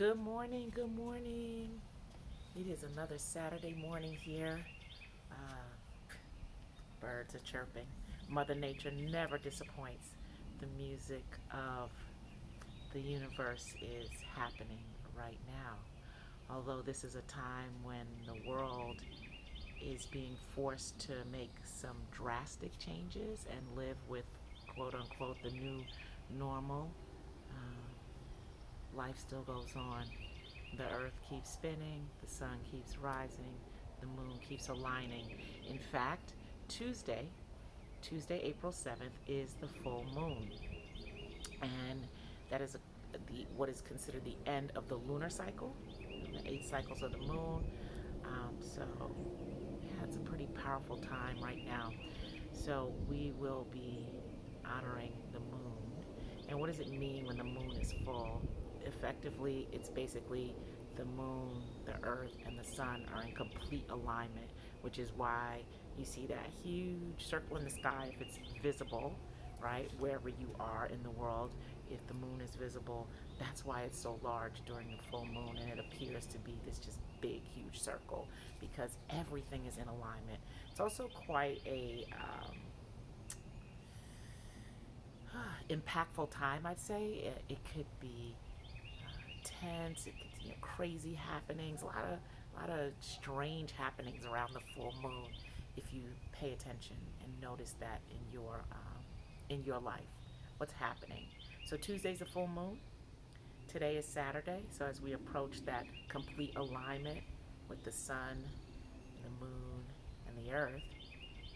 Good morning, good morning. It is another Saturday morning here. Uh, Birds are chirping. Mother Nature never disappoints. The music of the universe is happening right now. Although this is a time when the world is being forced to make some drastic changes and live with quote unquote the new normal, life still goes on. The earth keeps spinning, the sun keeps rising, the moon keeps aligning. In fact, Tuesday, Tuesday, April 7th, is the full moon. And that is what is considered the end of the lunar cycle, the 8 cycles of the moon. So, yeah, it's a pretty powerful time right now. So, we will be honoring the moon. And what does it mean when the moon is full? Effectively, it's basically the moon, the earth, and the sun are in complete alignment, which is why you see that huge circle in the sky if it's visible, right? Wherever you are in the world, if the moon is visible, that's why it's so large during the full moon and it appears to be this just big, huge circle because everything is in alignment. It's also quite a impactful time, I'd say. It could be tense. It could, crazy happenings. A lot of strange happenings around the full moon. If you pay attention and notice that in your life, what's happening. So Tuesday's a full moon. Today is Saturday. So as we approach that complete alignment with the sun, the moon, and the earth,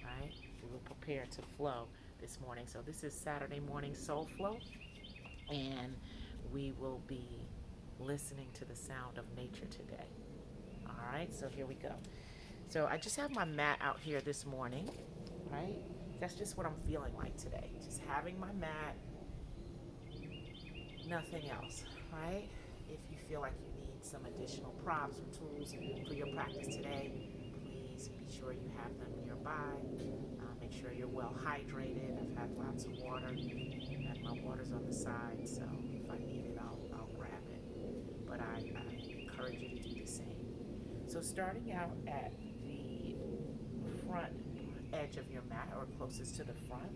right? We will prepare to flow this morning. So this is Saturday morning soul flow, and we will be listening to the sound of nature today. All right, so here we go. So I just have my mat out here this morning, right? That's just what I'm feeling like today. Just having my mat, nothing else, right? If you feel like you need some additional props or tools for your practice today, please be sure you have them nearby. Make sure you're well hydrated. I've had lots of water, and my water's on the side, so if I need it, I'll grab it. But I encourage you to do the same. So starting out at the front edge of your mat or closest to the front,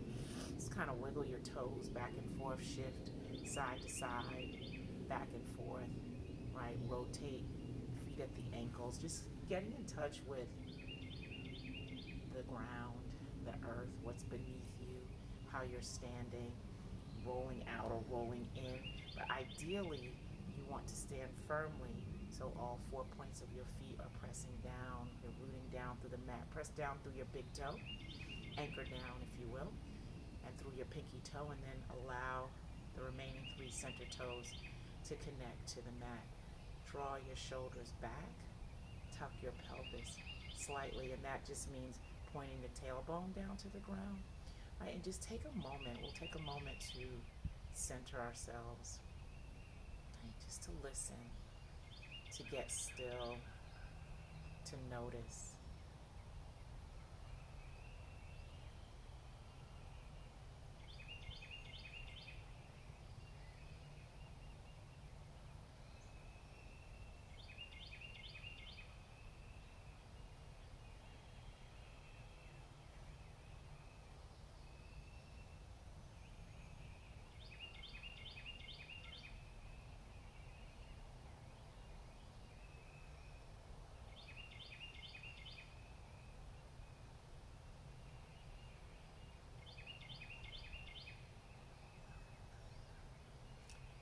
just kind of wiggle your toes back and forth, shift side to side, back and forth, right? Rotate feet at the ankles, just getting in touch with the ground, the earth, what's beneath you, how you're standing, rolling out or rolling in. But ideally, you want to stand firmly so all 4 points of your feet are pressing down. You're rooting down through the mat. Press down through your big toe, anchor down, if you will, and through your pinky toe, and then allow the remaining 3 center toes to connect to the mat. Draw your shoulders back, tuck your pelvis slightly, and that just means pointing the tailbone down to the ground. Right, and just take a moment. We'll take a moment to center ourselves, right, just to listen, to get still, to notice.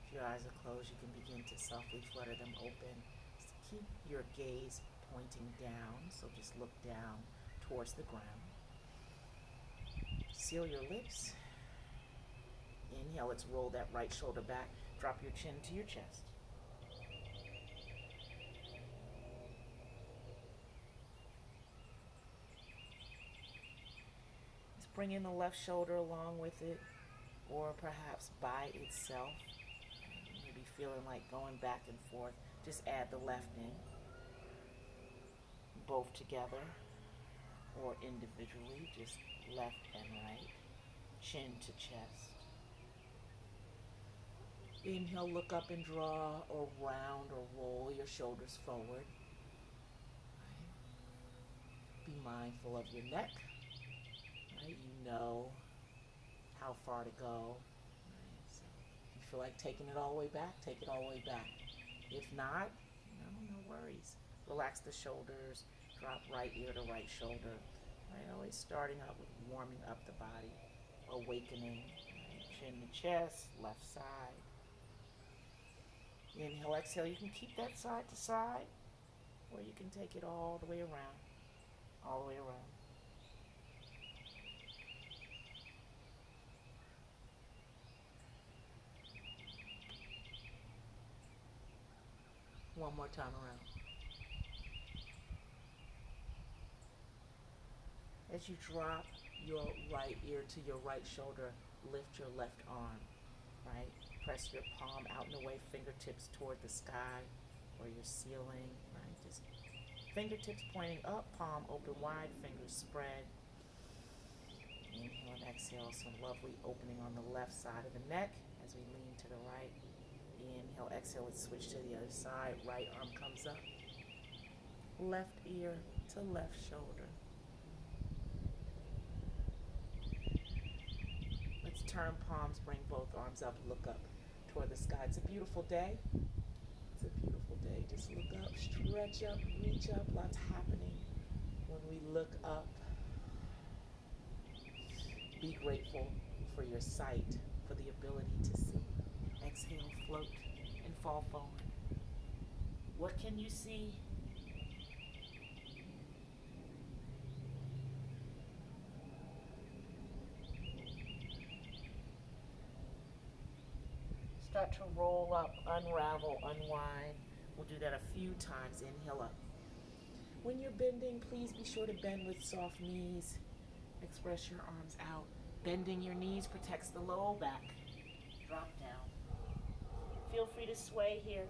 If your eyes are closed, you can begin to softly flutter them open. Just keep your gaze pointing down, so just look down towards the ground. Seal your lips. Inhale, let's roll that right shoulder back. Drop your chin to your chest. Let's bring in the left shoulder along with it, or perhaps by itself. Maybe feeling like going back and forth. Just add the left in, both together or individually, just left and right, chin to chest. Inhale, look up and draw or round or roll your shoulders forward. Be mindful of your neck. Right? You know how far to go. Right? So if you feel like taking it all the way back, take it all the way back. If not, no worries. Relax the shoulders, drop right ear to right shoulder. Right? Always starting out with warming up the body, awakening. Right? Chin to chest, left side. Inhale, exhale. You can keep that side to side, or you can take it all the way around. All the way around. One more time around. As you drop your right ear to your right shoulder, lift your left arm, right? Press your palm out and away, fingertips toward the sky or your ceiling, right? Just fingertips pointing up, palm open wide, fingers spread. Inhale and exhale, some lovely opening on the left side of the neck as we lean to the right. Inhale, exhale, let's switch to the other side. Right arm comes up. Left ear to left shoulder. Let's turn palms, bring both arms up, look up toward the sky. It's a beautiful day. It's a beautiful day. Just look up, stretch up, reach up. Lots happening when we look up. Be grateful for your sight, for the ability to see. Exhale, float, and fall forward. What can you see? Start to roll up, unravel, unwind. We'll do that a few times. Inhale up. When you're bending, please be sure to bend with soft knees. Express your arms out. Bending your knees protects the low back. Drop down. Feel free to sway here.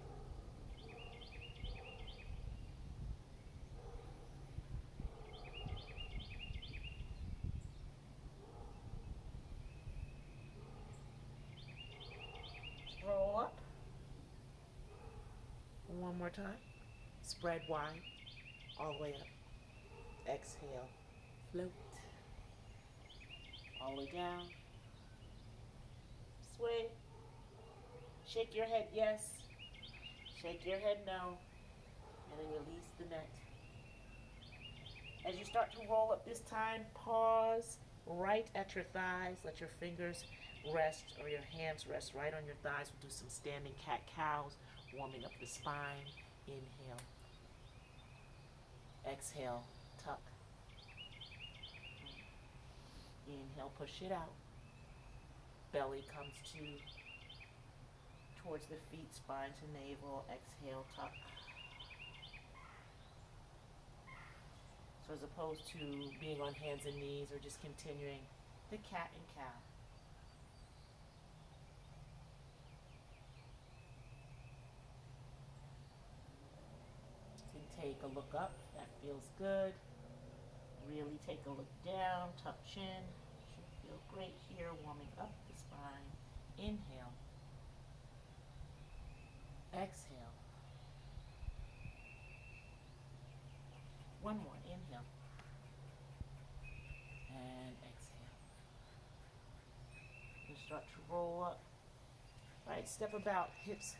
Roll up. One more time. Spread wide. All the way up. Exhale. Float. All the way down. Sway. Shake your head yes. Shake your head no. And then release the neck. As you start to roll up this time, pause right at your thighs. Let your fingers rest or your hands rest right on your thighs. We'll do some standing cat-cows, warming up the spine. Inhale. Exhale, tuck. Inhale, push it out. Belly comes towards the feet, spine to navel. Exhale, tuck. So as opposed to being on hands and knees or just continuing the cat and cow. You can take a look up. That feels good. Really take a look down. Tuck chin. Should feel great here. Warming up the spine. Inhale. Exhale. One more. Inhale. And exhale. You start to roll up. Right, step about hips.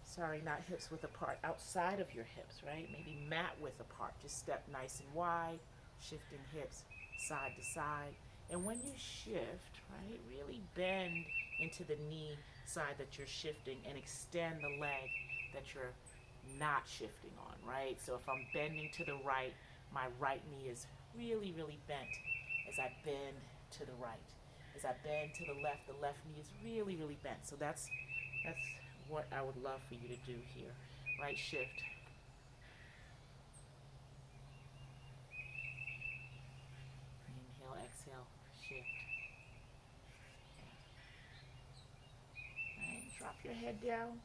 Sorry, not hips width apart. Outside of your hips, right? Maybe mat width apart. Just step nice and wide. Shifting hips side to side. And when you shift, right, really bend into the knee side that you're shifting and extend the leg that you're not shifting on, right? So if I'm bending to the right, my right knee is really, really bent as I bend to the right. As I bend to the left knee is really, really bent. So that's what I would love for you to do here. Right, shift. Inhale, exhale, shift. Right, drop your head down.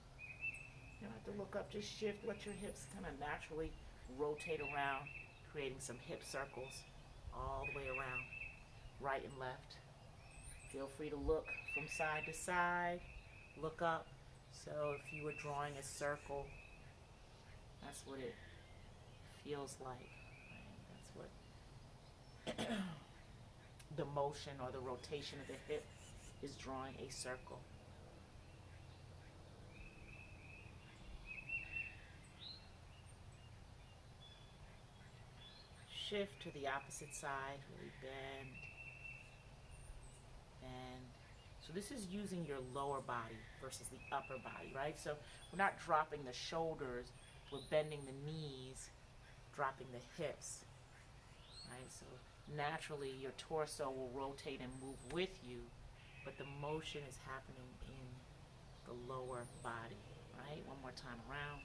You don't have to look up, just shift. Let your hips kind of naturally rotate around, creating some hip circles all the way around, right and left. Feel free to look from side to side look up. So if you were drawing a circle, that's what it feels like. Right? That's what the motion or the rotation of the hip is, drawing a circle. Shift to the opposite side, really bend, bend. So this is using your lower body versus the upper body, right? So we're not dropping the shoulders, we're bending the knees, dropping the hips, right? So naturally your torso will rotate and move with you, but the motion is happening in the lower body, right? One more time around.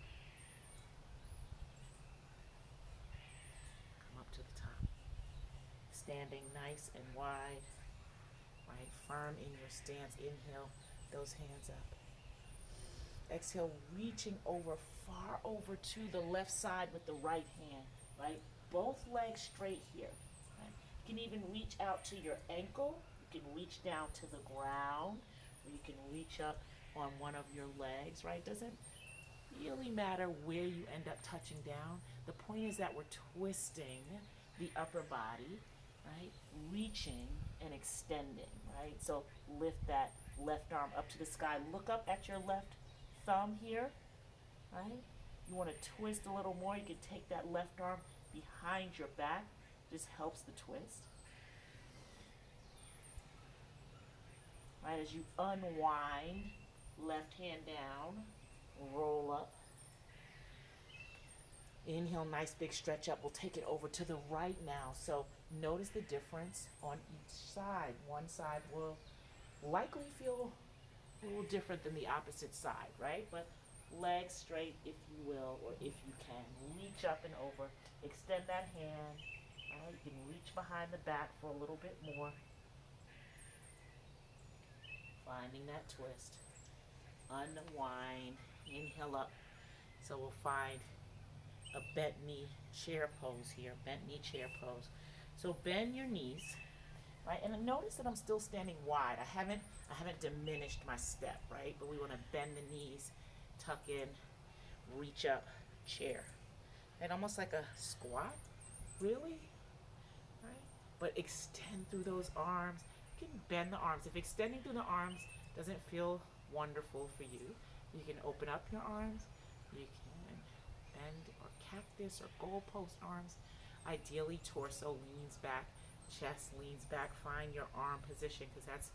Come up to the top. Standing nice and wide, right? Firm in your stance. Inhale, those hands up. Exhale, reaching over, far over to the left side with the right hand, right? Both legs straight here. Right? You can even reach out to your ankle. You can reach down to the ground, or you can reach up on one of your legs, right? Doesn't really matter where you end up touching down. The point is that we're twisting the upper body, right? Reaching and extending, right? So lift that left arm up to the sky. Look up at your left thumb here, right? You want to twist a little more. You can take that left arm behind your back. Just helps the twist. Right, as you unwind, left hand down, roll up. Inhale, nice big stretch up. We'll take it over to the right now. So notice the difference on each side. One side will likely feel a little different than the opposite side, right? But legs straight if you will, or if you can. Reach up and over. Extend that hand. Right? You can reach behind the back for a little bit more. Finding that twist. Unwind. Inhale up. So we'll find a bent knee chair pose here. Bent knee chair pose. So bend your knees, right? And notice that I'm still standing wide. I haven't diminished my step, right? But we want to bend the knees, tuck in, reach up, chair. And almost like a squat, really, right? But extend through those arms. You can bend the arms. If extending through the arms doesn't feel wonderful for you, you can open up your arms. You can bend or cactus or goalpost arms. Ideally, torso leans back, chest leans back. Find your arm position because that's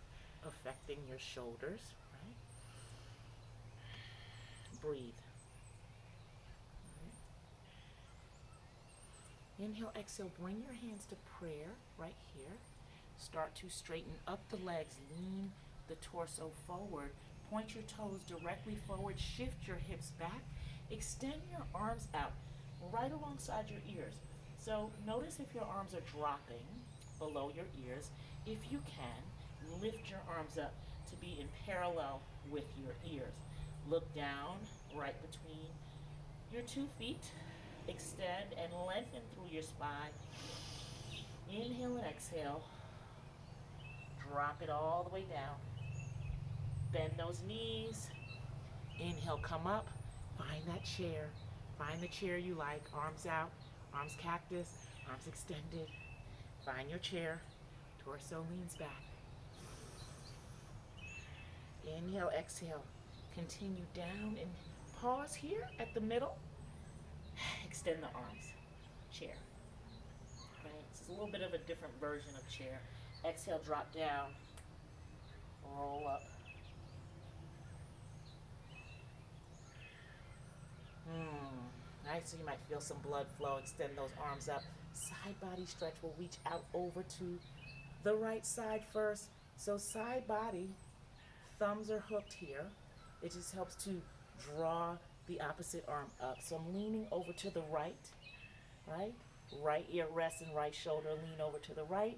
affecting your shoulders, right? Breathe. Right. Inhale, exhale, bring your hands to prayer right here. Start to straighten up the legs, lean the torso forward, point your toes directly forward, shift your hips back, extend your arms out right alongside your ears. So notice if your arms are dropping below your ears. If you can, lift your arms up to be in parallel with your ears. Look down right between your 2 feet. Extend and lengthen through your spine. Inhale and exhale. Drop it all the way down. Bend those knees. Inhale, come up. Find that chair. Find the chair you like. Arms out. Arms cactus. Arms extended. Find your chair. Torso leans back. Inhale, exhale. Continue down and pause here at the middle. Extend the arms. Chair. Right? This is a little bit of a different version of chair. Exhale, drop down. Roll up. Right, so you might feel some blood flow. Extend those arms up. Side body stretch. We'll reach out over to the right side first. So side body, thumbs are hooked here. It just helps to draw the opposite arm up. So I'm leaning over to the right, right? Right ear rests and right shoulder. Lean over to the right.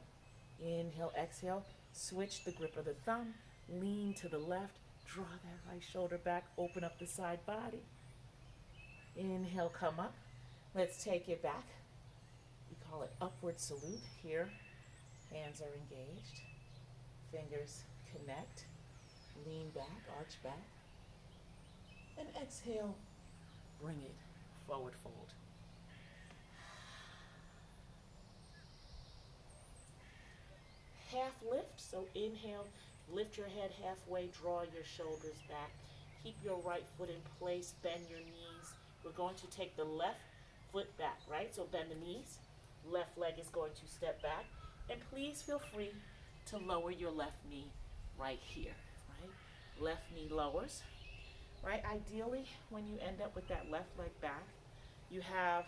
Inhale, exhale. Switch the grip of the thumb. Lean to the left. Draw that right shoulder back. Open up the side body. Inhale, come up. Let's take it back. We call it upward salute here. Hands are engaged. Fingers connect. Lean back, arch back. And exhale, bring it forward fold. Half lift, so inhale, lift your head halfway, draw your shoulders back. Keep your right foot in place, bend your knees. We're going to take the left foot back, right? So bend the knees. Left leg is going to step back. And please feel free to lower your left knee right here, right? Left knee lowers, right? Ideally, when you end up with that left leg back, you have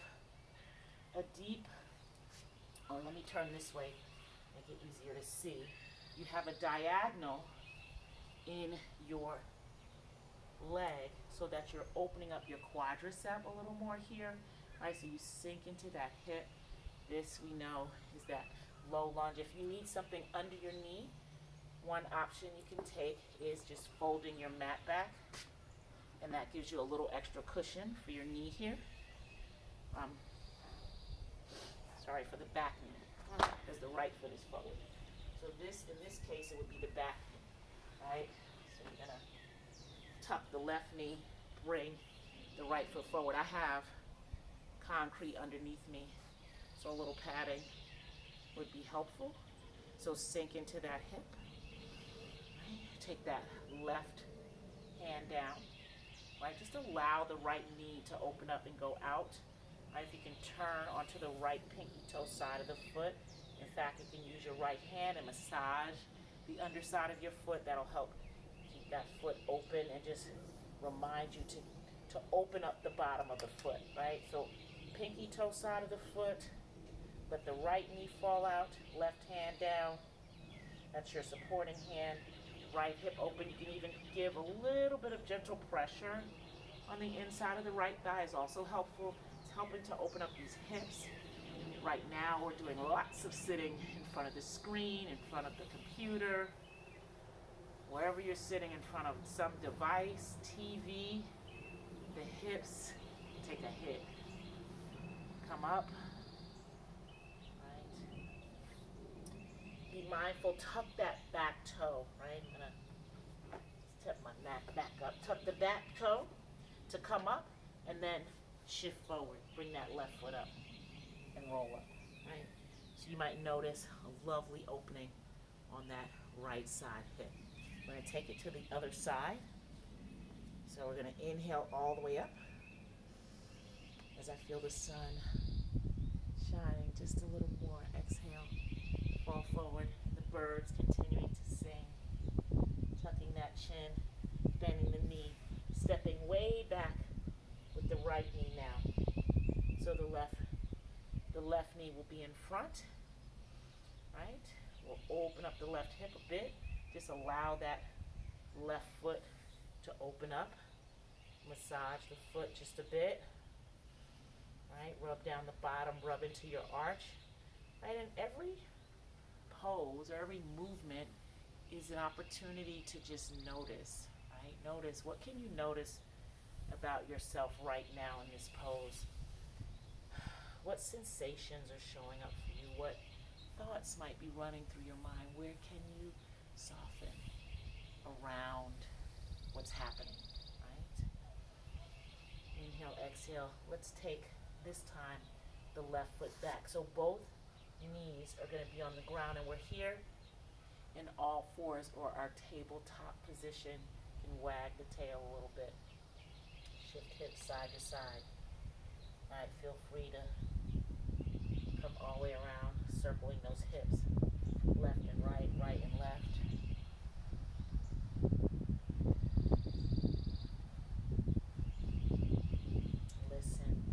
a deep, oh, let me turn this way, make it easier to see. You have a diagonal in your leg so that you're opening up your quadricep a little more here, right? So you sink into that hip. This we know is that low lunge. If you need something under your knee, one option you can take is just folding your mat back, and that gives you a little extra cushion for your knee here. Sorry for the back knee, because the right foot is forward. So this, in this case, it would be the back knee, right? So you're gonna tuck the left knee, bring the right foot forward. I have concrete underneath me, so a little padding would be helpful. So sink into that hip, right? Take that left hand down, right? Just allow the right knee to open up and go out. Right? If you can turn onto the right pinky toe side of the foot. In fact, you can use your right hand and massage the underside of your foot. That'll help keep that foot open and just remind you to open up the bottom of the foot, right? So pinky toe side of the foot, let the right knee fall out, left hand down. That's your supporting hand. Right hip open. You can even give a little bit of gentle pressure on the inside of the right thigh is also helpful. It's helping to open up these hips. Right now we're doing lots of sitting in front of the screen, in front of the computer, wherever you're sitting in front of some device, TV, the hips take a hit. Come up, right? Be mindful, tuck that back toe, right? I'm gonna step my mat back up. Tuck the back toe to come up, and then shift forward. Bring that left foot up and roll up, right? So you might notice a lovely opening on that right side hip. We're gonna take it to the other side. So we're gonna inhale all the way up as I feel the sun shining just a little more. Exhale, fall forward. The birds continuing to sing. Tucking that chin, bending the knee, stepping way back with the right knee now. So the left knee will be in front, right? We'll open up the left hip a bit. Just allow that left foot to open up. Massage the foot just a bit, right? Rub down the bottom, rub into your arch, right? And every pose or every movement is an opportunity to just notice, right? Notice, what can you notice about yourself right now in this pose? What sensations are showing up for you? What thoughts might be running through your mind? Where can you soften around what's happening, right? Inhale, exhale. Let's take, this time, the left foot back. So both knees are going to be on the ground, and we're here in all fours or our tabletop position. You can wag the tail a little bit. Shift hips side to side. All right, feel free to come all the way around, circling those hips, left and right, right and left. Listen.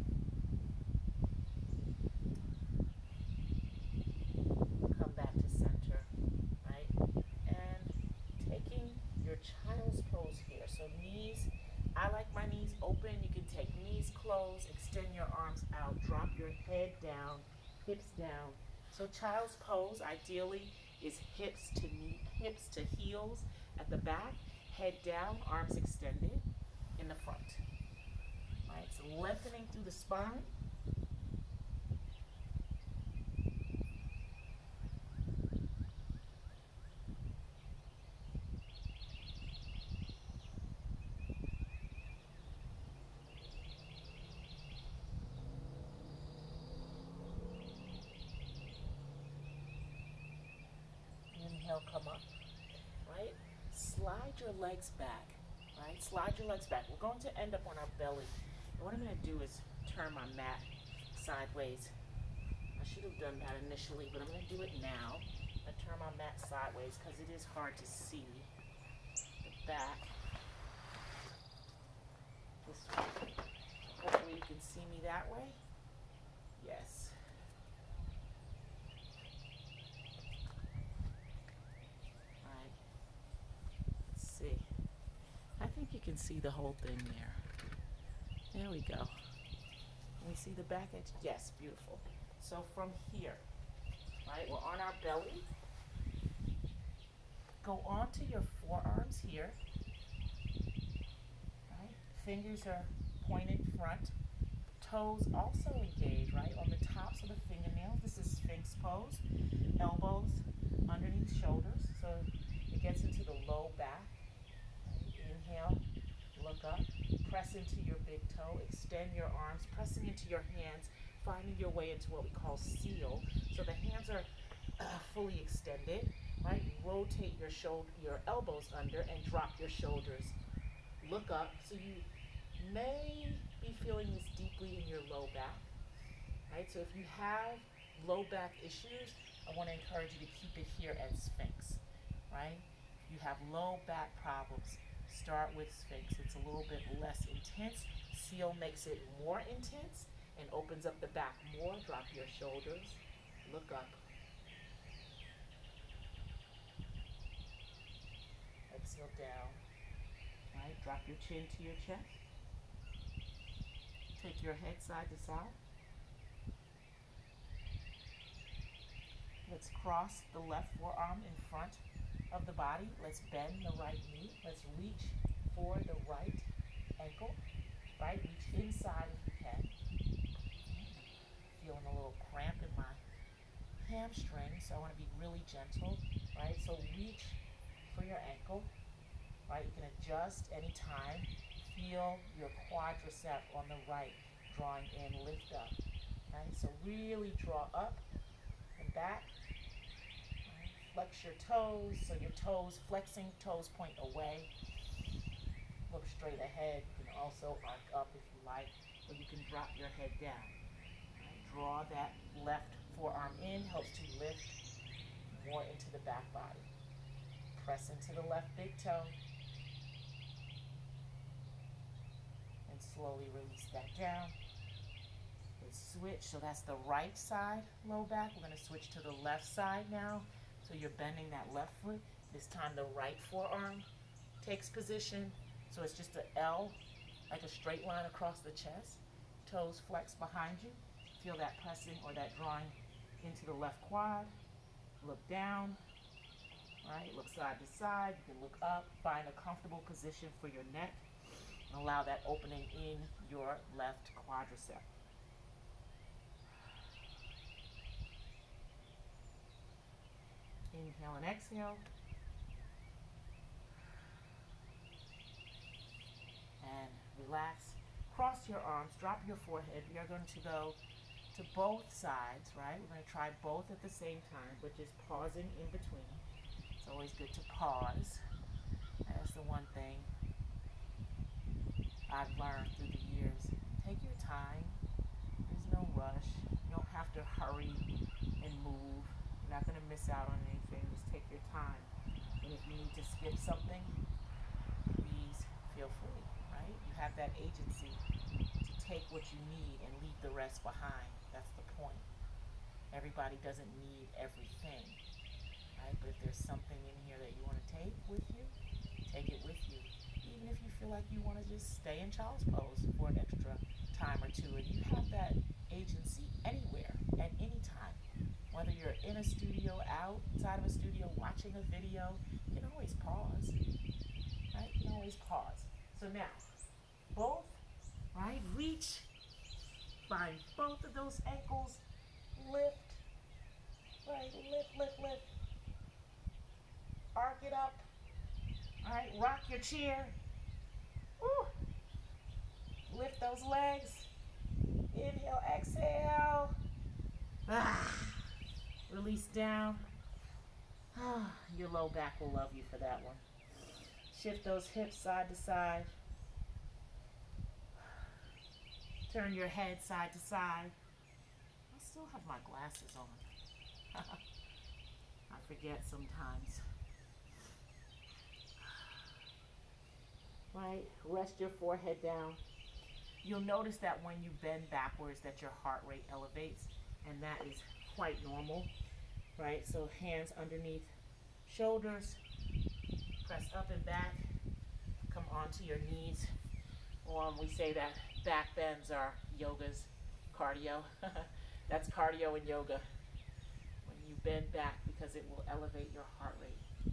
Come back to center, right? And taking your child's pose here. So knees, I like my knees open. You can take knees closed, extend your arms out, drop your head down, hips down. So child's pose ideally is hips to heels at the back, head down, arms extended in the front. All right, so lengthening through the spine. Inhale, come up, right? Slide your legs back, right? Slide your legs back. We're going to end up on our belly. And what I'm going to do is turn my mat sideways. I should have done that initially, but I'm going to do it now. I turn my mat sideways because it is hard to see the back. This way. Hopefully you can see me that way. Yes. All right. Let's see. I think you can see the whole thing there. There we go. Can we see the back edge? Yes, beautiful. So from here, right, we're on our belly. Go onto your forearms here. Right? Fingers are pointed front. Toes also engaged, right, on the tops of the fingernails. This is Sphinx pose. Elbows underneath shoulders, so it gets into the low back. Right? Inhale, look up, press into your big toe, extend your arms, pressing into your hands, finding your way into what we call seal. So the hands are fully extended, right? Rotate your elbows under and drop your shoulders. Look up. So you may be feeling this deeply in your low back, right? So if you have low back issues, I want to encourage you to keep it here at Sphinx, right? If you have low back problems, start with Sphinx. It's a little bit less intense. Seal makes it more intense and opens up the back more. Drop your shoulders. Look up. Exhale down. Right? Drop your chin to your chest. Take your head side to side. Let's cross the left forearm in front of the body. Let's bend the right knee. Let's reach for the right ankle. Right? Reach inside if you can. Feeling a little cramp in my hamstring, so I want to be really gentle. Right? So reach for your ankle. Right? You can adjust anytime. Feel your quadricep on the right, drawing in, lift up. Right? So really draw up and back. Right? Flex your toes, so your toes, flexing toes point away. Look straight ahead. You can also arc up if you like, or you can drop your head down. Right? Draw that left forearm in, helps to lift more into the back body. Press into the left big toe. And slowly release that down. Let's switch. So that's the right side low back. We're going to switch to the left side now. So you're bending that left foot. This time the right forearm takes position. So it's just an L, like a straight line across the chest. Toes flex behind you. Feel that pressing or that drawing into the left quad. Look down. Right? Look side to side. You can look up. Find a comfortable position for your neck. And allow that opening in your left quadricep. Inhale and exhale. And relax. Cross your arms, drop your forehead. We are going to go to both sides, right? We're going to try both at the same time, but just pausing in between. It's always good to pause. That's the one thing I've learned through the years. Take your time. There's no rush. You don't have to hurry and move. You're not going to miss out on anything. Just take your time. And if you need to skip something, please feel free, right? You have that agency to take what you need and leave the rest behind. That's the point. Everybody doesn't need everything, right? But if there's something in here that you want to take with you, take it with you. Even if you feel like you want to just stay in child's pose for an extra time or two, and you have that agency anywhere, at any time. Whether you're in a studio, outside of a studio, watching a video, you can always pause, right? You can always pause. So now, both, right, reach, find both of those ankles, lift, right, lift, arc it up, all right, rock your chair, woo, lift those legs, inhale, exhale, release down, Your low back will love you for that one. Shift those hips side to side. Turn your head side to side. I still have my glasses on. I forget sometimes. Right? Rest your forehead down. You'll notice that when you bend backwards that your heart rate elevates, and that is quite normal, right? So hands underneath shoulders, press up and back, come onto your knees. We say that back bends are yoga's cardio. That's cardio in yoga. When you bend back, because it will elevate your heart rate.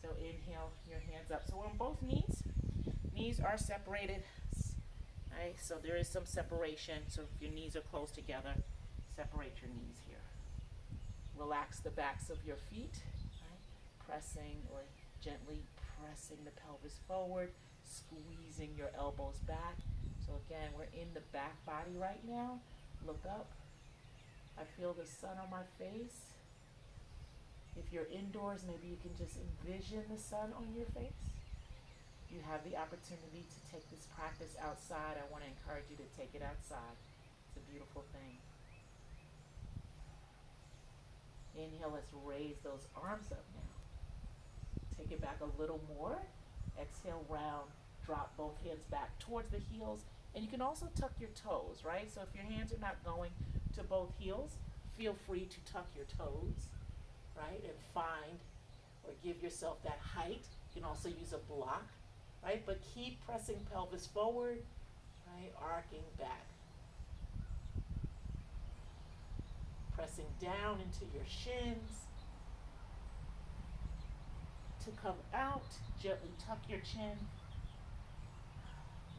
So inhale, your hands up. So on both knees, knees are separated. Right? So there is some separation. So if your knees are close together, separate your knees here. Relax the backs of your feet, right? Pressing or gently pressing the pelvis forward, squeezing your elbows back. So again, we're in the back body right now. Look up. I feel the sun on my face. If you're indoors, maybe you can just envision the sun on your face. You have the opportunity to take this practice outside. I want to encourage you to take it outside. It's a beautiful thing. Inhale, let's raise those arms up now. Take it back a little more. Exhale, round. Drop both hands back towards the heels. And you can also tuck your toes, right? So if your hands are not going to both heels, feel free to tuck your toes, right? And find or give yourself that height. You can also use a block, right? But keep pressing pelvis forward, right? Arcing back. Pressing down into your shins. To come out, gently tuck your chin.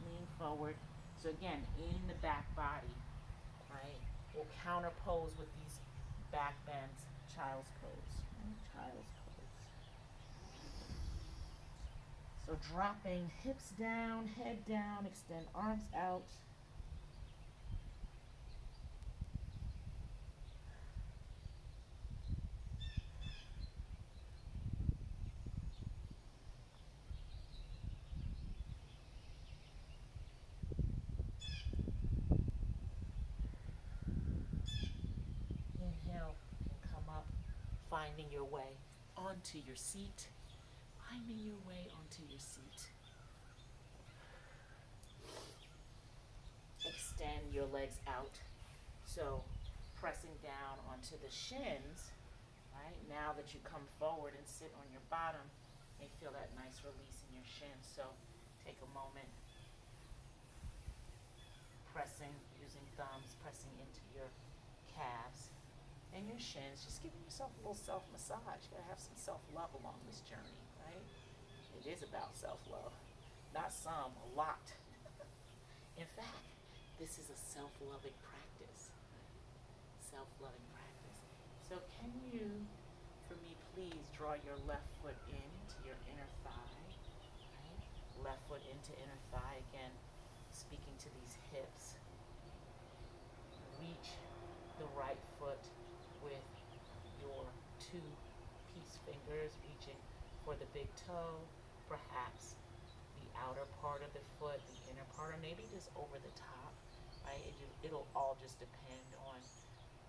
Lean forward. So again, in the back body, right? We'll counter pose with these back bends, child's pose. Child's pose. So dropping hips down, head down, extend arms out. Inhale and come up, finding your way onto your seat. Finding your way onto your seat. Extend your legs out. So pressing down onto the shins, right? Now that you come forward and sit on your bottom, you feel that nice release in your shins. So take a moment, pressing, using thumbs, pressing into your calves and your shins, just giving yourself a little self-massage. You gotta have some self-love along this journey, right? It is about self-love. Not some, a lot. In fact, this is a self-loving practice. Self-loving practice. So can you, for me, please draw your left foot into your inner thigh, right? Left foot into inner thigh, again, speaking to these hips. Reach the right foot with your two peace fingers, reaching for the big toe, perhaps the outer part of the foot, the inner part, or maybe just over the top, right? It'll all just depend on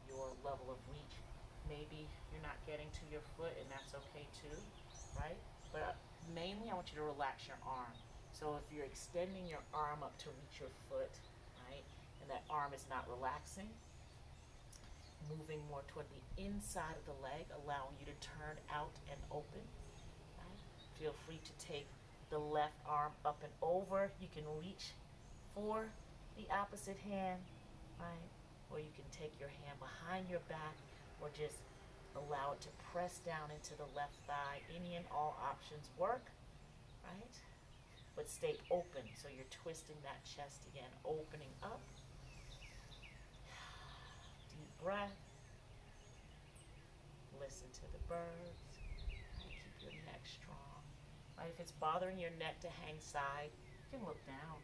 your level of reach. Maybe you're not getting to your foot, and that's okay too, right? But mainly I want you to relax your arm. So if you're extending your arm up to reach your foot, right, and that arm is not relaxing, moving more toward the inside of the leg, allowing you to turn out and open. Right? Feel free to take the left arm up and over. You can reach for the opposite hand, right? Or you can take your hand behind your back, or just allow it to press down into the left thigh. Any and all options work, right? But stay open, so you're twisting that chest again, opening up. Deep breath. Listen to the birds. Right, keep your neck strong. Right, if it's bothering your neck to hang side, you can look down.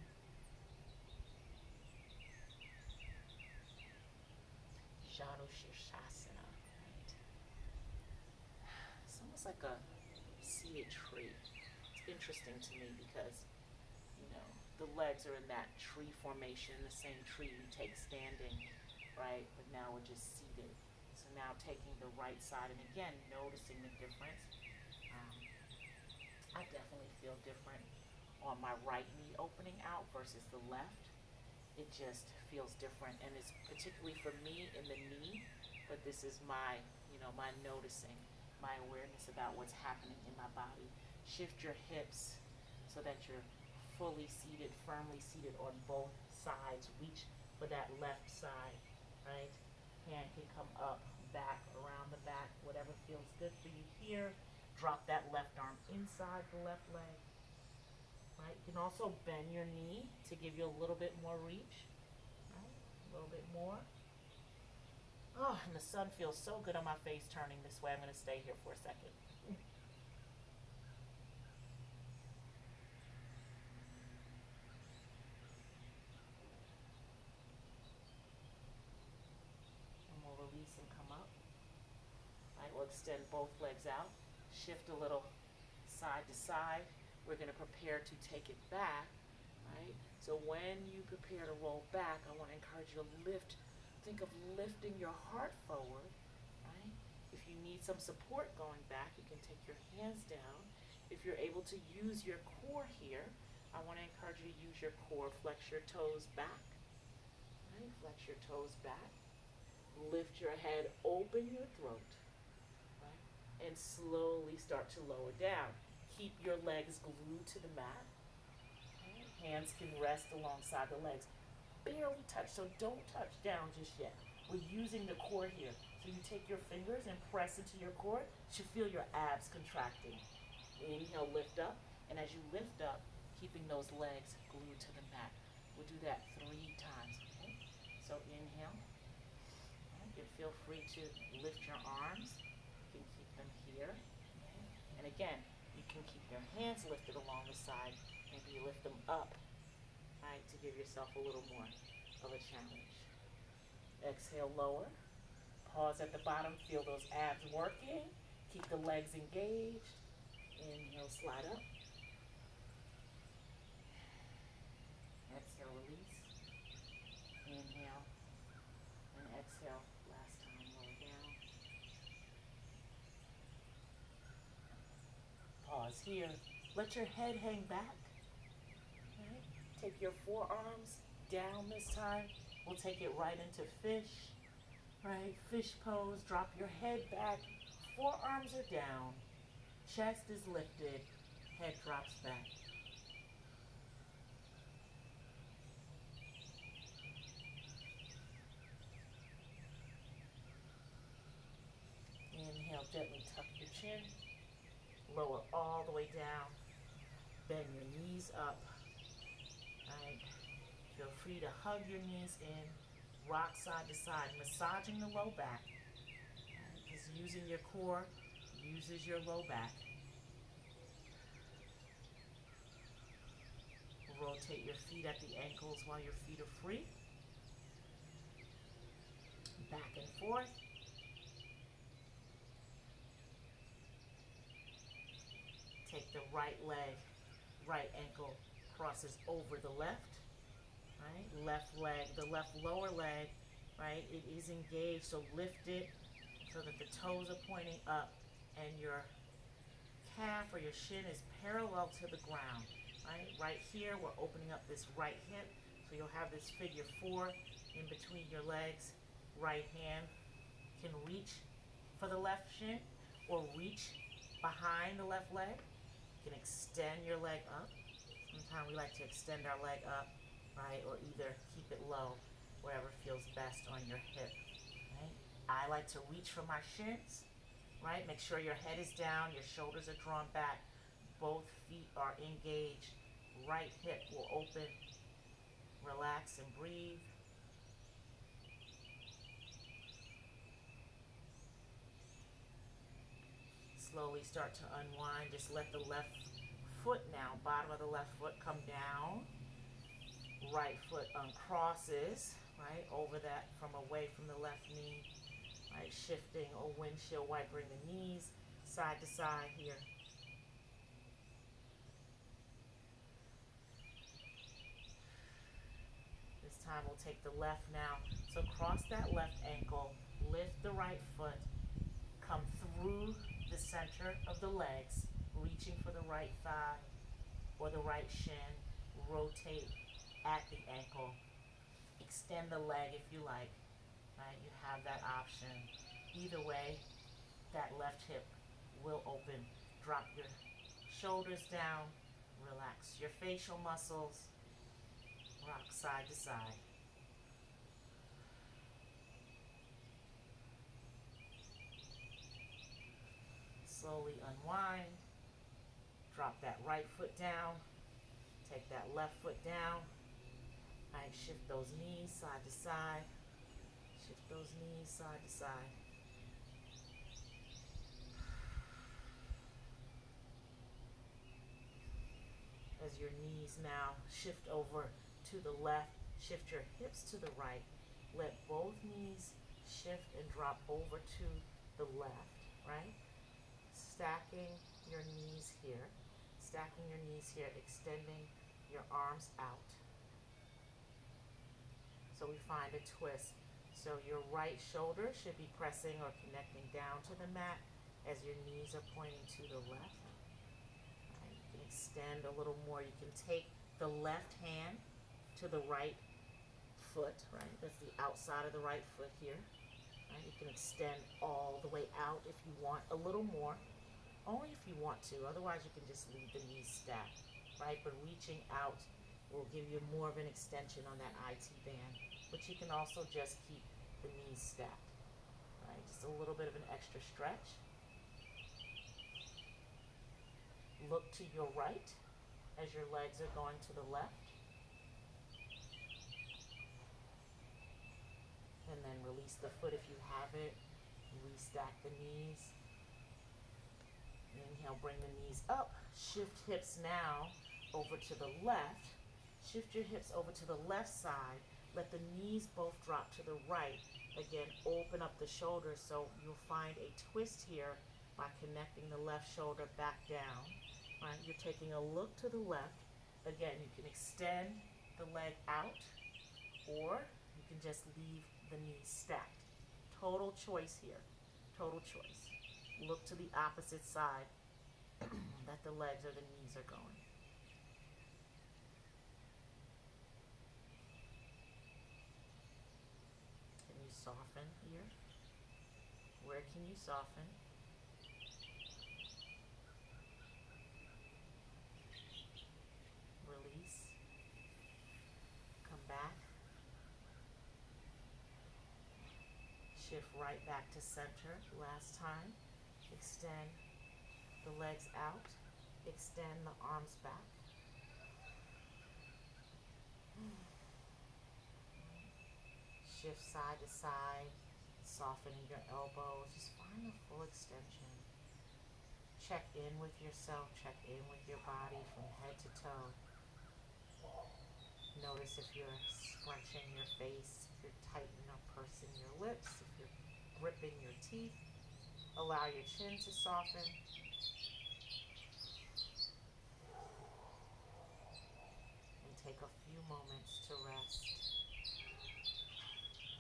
Janu Shirshasana. Right. Some almost like a seated tree. It's interesting to me because, you know, the legs are in that tree formation, the same tree you take standing, right? But now we're just seated. So now taking the right side, and again, noticing the difference. Um, I definitely feel different on my right knee opening out versus the left. It just feels different, and it's particularly for me in the knee, but this is my, my noticing, my awareness about what's happening in my body. Shift your hips so that you're fully seated, firmly seated on both sides. Reach for that left side, right? Hand can come up, back, around the back, whatever feels good for you here. Drop that left arm inside the left leg. Right? You can also bend your knee to give you a little bit more reach. Right? A little bit more. Oh, and the sun feels so good on my face turning this way. I'm going to stay here for a second. And we'll release and come up. Right? We'll extend both legs out. Shift a little side to side. We're going to prepare to take it back. Right? So when you prepare to roll back, I want to encourage you to lift. Think of lifting your heart forward. Right? If you need some support going back, you can take your hands down. If you're able to use your core here, I want to encourage you to use your core. Flex your toes back. Right? Flex your toes back. Lift your head, open your throat. Right? And slowly start to lower down. Keep your legs glued to the mat. Hands can rest alongside the legs. Barely touch, so don't touch down just yet. We're using the core here. So you take your fingers and press into your core. You should feel your abs contracting. Inhale, lift up. And as you lift up, keeping those legs glued to the mat. We'll do that 3 times. Okay? So inhale. Right? You feel free to lift your arms. You can keep them here. Okay? And again, you can keep your hands lifted along the side. Maybe you lift them up, right, to give yourself a little more of a challenge. Exhale, lower. Pause at the bottom. Feel those abs working. Keep the legs engaged. Inhale, slide up. Exhale, release. Inhale and exhale. Last time, lower down. Pause here. Let your head hang back. Right. Take your forearms down this time. We'll take it right into fish. Right, fish pose. Drop your head back. Forearms are down. Chest is lifted. Head drops back. Inhale, gently tuck your chin. Lower all the way down. Bend your knees up. Right. Feel free to hug your knees in. Rock side to side, massaging the low back. Because using your core uses your low back. Rotate your feet at the ankles while your feet are free. Back and forth. Take the right leg, right ankle crosses over the left. Right? Left leg, the left lower leg, right? It is engaged, so lift it so that the toes are pointing up and your calf or your shin is parallel to the ground. Right? Right here, we're opening up this right hip, so you'll have this figure 4 in between your legs. Right hand can reach for the left shin or reach behind the left leg. You can extend your leg up. Sometimes we like to extend our leg up. Right, or either keep it low, wherever feels best on your hip. Right? I like to reach for my shins. Right, make sure your head is down, your shoulders are drawn back, both feet are engaged. Right hip will open. Relax and breathe. Slowly start to unwind. Just let the left foot now, bottom of the left foot, come down. Right foot uncrosses, right, over that from away from the left knee, right, shifting or windshield wipering the knees, side to side here. This time we'll take the left now. So cross that left ankle, lift the right foot, come through the center of the legs, reaching for the right thigh or the right shin, rotate at the ankle, extend the leg if you like, right? You have that option. Either way, that left hip will open. Drop your shoulders down, relax your facial muscles, rock side to side. Slowly unwind, drop that right foot down, take that left foot down, right, shift those knees side to side, shift those knees side to side. As your knees now shift over to the left, shift your hips to the right, let both knees shift and drop over to the left, right? Stacking your knees here, extending your arms out. So we find a twist. So your right shoulder should be pressing or connecting down to the mat as your knees are pointing to the left. Right, you can extend a little more. You can take the left hand to the right foot, right? That's the outside of the right foot here. Right? You can extend all the way out if you want a little more. Only if you want to, otherwise you can just leave the knees stacked, right? But reaching out will give you more of an extension on that IT band, but you can also just keep the knees stacked, right? Just a little bit of an extra stretch. Look to your right as your legs are going to the left. And then release the foot if you have it. Restack the knees. Inhale, bring the knees up. Shift hips now over to the left. Shift your hips over to the left side. Let the knees both drop to the right. Again, open up the shoulders so you'll find a twist here by connecting the left shoulder back down. Right, you're taking a look to the left. Again, you can extend the leg out or you can just leave the knees stacked. Total choice here. Total choice. Look to the opposite side that the legs or the knees are going. Can you soften here? Where can you soften? Release. Come back. Shift right back to center. Last time. Extend the legs out. Extend the arms back. Shift side to side. Softening your elbows. Just find a full extension. Check in with yourself. Check in with your body from head to toe. Notice if you're scrunching your face, if you're tightening or pursing your lips, if you're gripping your teeth. Allow your chin to soften. And take a few moments to rest.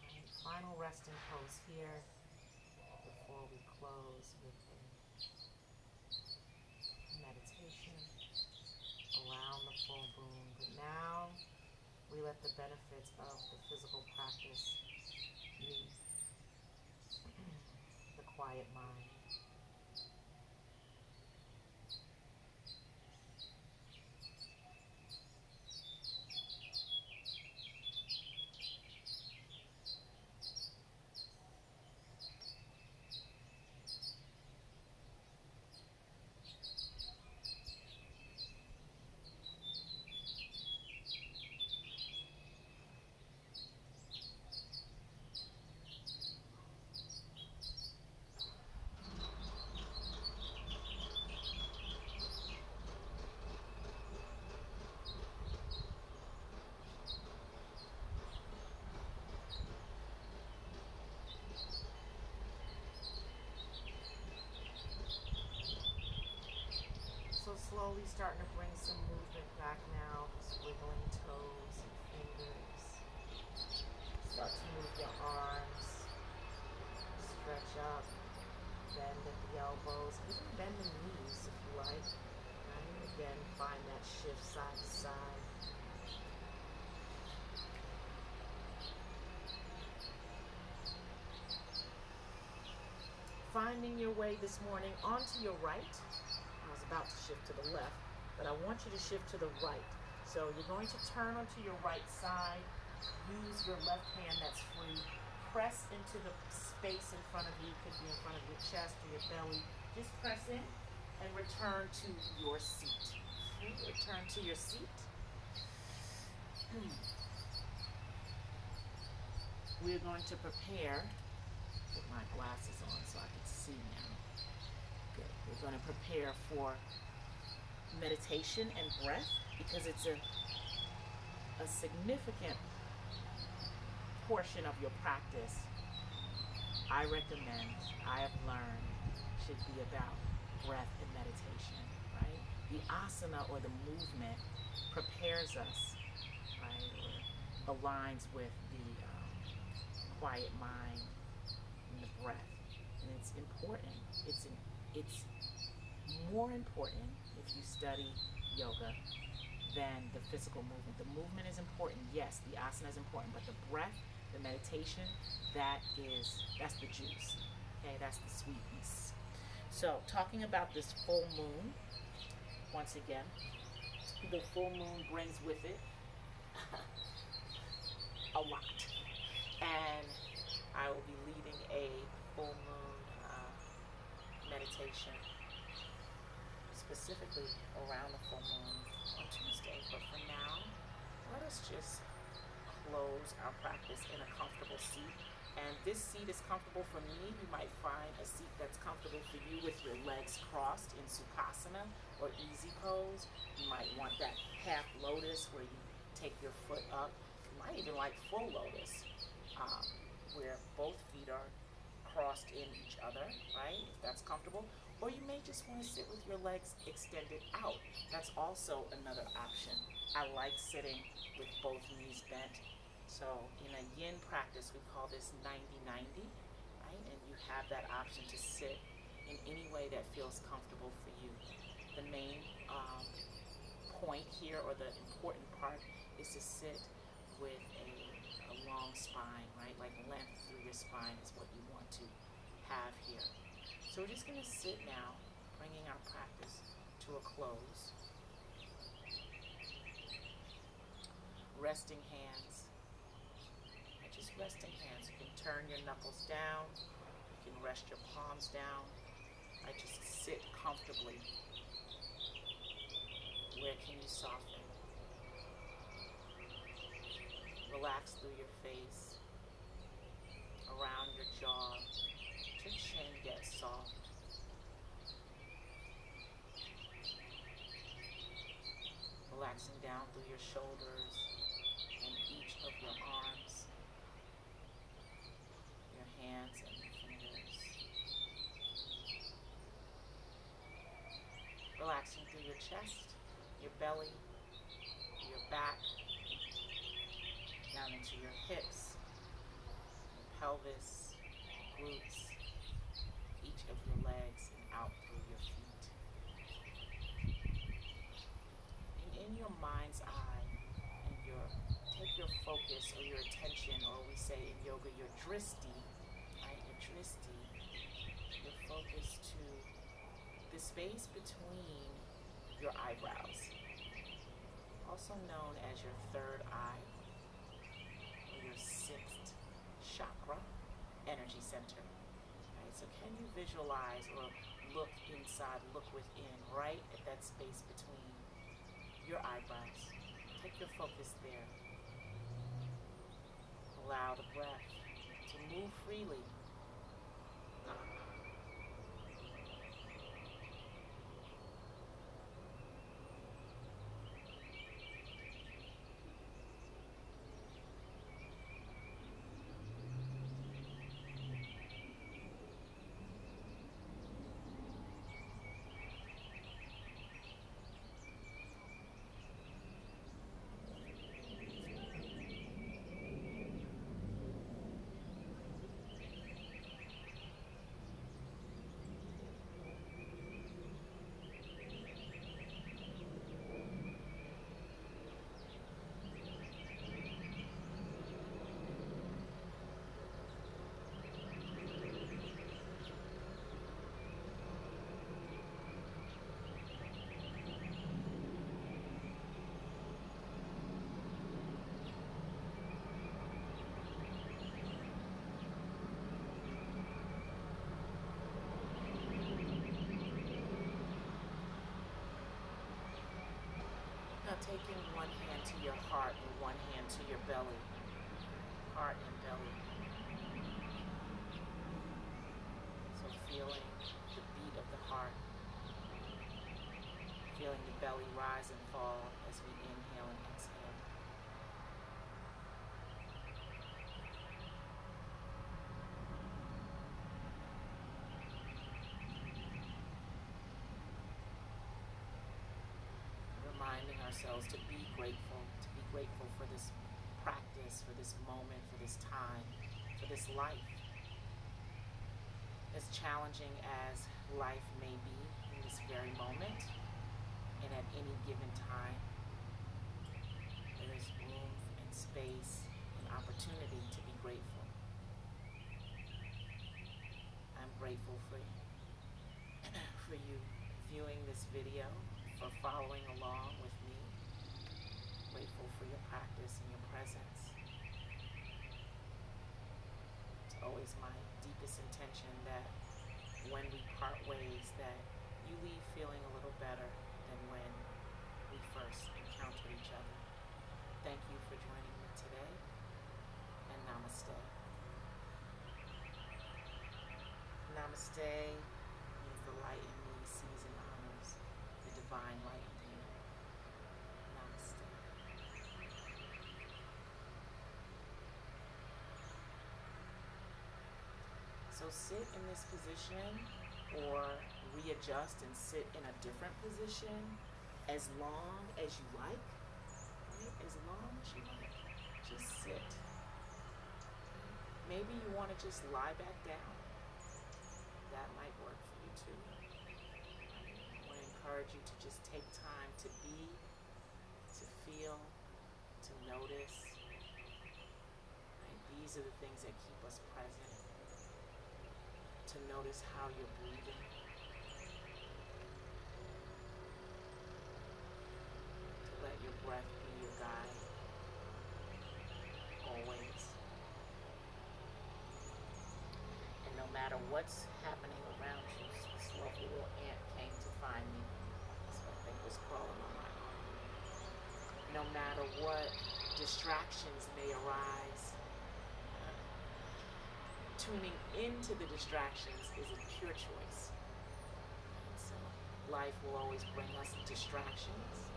Right, final resting pose here before we close with a meditation around the full moon. But now we let the benefits of the physical practice meet the quiet mind. Slowly starting to bring some movement back now, just wiggling toes and fingers. Start to move your arms, stretch up, bend at the elbows, even bend the knees if you like. Right? Again, find that shift side to side. Finding your way this morning onto your right. I was about to shift to the left, but I want you to shift to the right. So you're going to turn onto your right side, use your left hand that's free, press into the space in front of you, could be in front of your chest or your belly. Just press in and return to your seat. Okay? Return to your seat. We're going to prepare. Put my glasses on so I can see now. Good. We're going to prepare for meditation and breath because it's a significant portion of your practice. I recommend, I have learned, should be about breath and meditation, right? The asana or the movement prepares us, right, or aligns with the quiet mind and the breath. And it's important. It's more important if you study yoga than the physical movement. The movement is important, yes, the asana is important, but the breath, the meditation, that's the juice. Okay, that's the sweetness. So talking about this full moon, once again, the full moon brings with it a lot. And I will be leading a full moon meditation specifically around the full moon on Tuesday. But for now, let us just close our practice in a comfortable seat. And this seat is comfortable for me. You might find a seat that's comfortable for you with your legs crossed in Sukhasana or easy pose. You might want that half lotus where you take your foot up. You might even like full lotus, where both feet are crossed in each other, right? If that's comfortable. Or you may just want to sit with your legs extended out. That's also another option. I like sitting with both knees bent. So in a yin practice, we call this 90-90, right? And you have that option to sit in any way that feels comfortable for you. The main point here, or the important part, is to sit with a long spine, right? Like length through your spine is what you want to have here. So we're just going to sit now, bringing our practice to a close. Resting hands. Just resting hands. You can turn your knuckles down. You can rest your palms down. I just sit comfortably. Where can you soften? Relax through your face, around your jaw. Let your chin get soft. Relaxing down through your shoulders and each of your arms, your hands and your fingers. Relaxing through your chest, your belly, your back, down into your hips, your pelvis, glutes, each of your legs, and out through your feet. And in your mind's eye, and take your focus or your attention, or we say in yoga, your dristi, right? Your dristi, your focus to the space between your eyebrows, also known as your third eye, or your sixth chakra, energy center. Right? So can you visualize or look inside, look within, right at that space between your eyebrows? Take your focus there. Allow the breath to move freely. taking one hand to your heart and one hand to your belly, heart and belly. So feeling the beat of the heart, feeling the belly rise and fall as we inhale and exhale. Reminding ourselves to be grateful for this practice, for this moment, for this time, for this life. As challenging as life may be in this very moment and at any given time, there is room and space and opportunity to be grateful. I'm grateful for you viewing this video, for following along with me. Grateful for your practice and your presence. It's always my deepest intention that when we part ways, that you leave feeling a little better than when we first encountered each other. Thank you for joining me today, and namaste. Namaste means the light in me sees and honors the divine light in you. Namaste. So sit in this position or readjust and sit in a different position as long as you like, right? As long as you like. Just sit. Maybe you want to just lie back down. That might work for you too. I want to encourage you to just take time to be, to feel, to notice. Right? These are the things that keep us present. To notice how you're breathing. To let your breath be your guide. Always. And no matter what's happening around you, this lovely little ant came to find me. So I think it was crawling on my arm. No matter what distractions may arise, tuning into the distractions is a pure choice. And so life will always bring us distractions.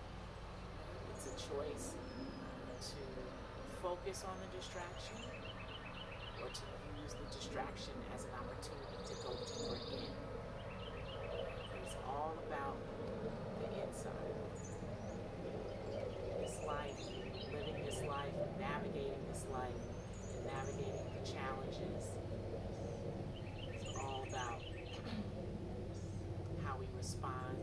It's a choice to focus on the distraction or to use the distraction as an opportunity to go deeper in. It's all about the inside. This life, living this life, navigating this life, and navigating the challenges. It's all about how we respond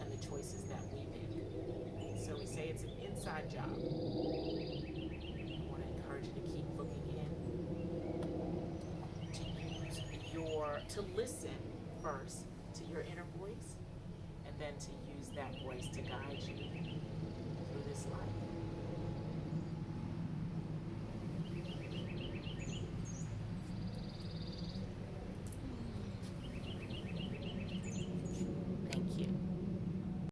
and the choices that we make. So we say it's an inside job. I want to encourage you to keep looking in, to listen first to your inner voice, and then to use that voice to guide you through this life.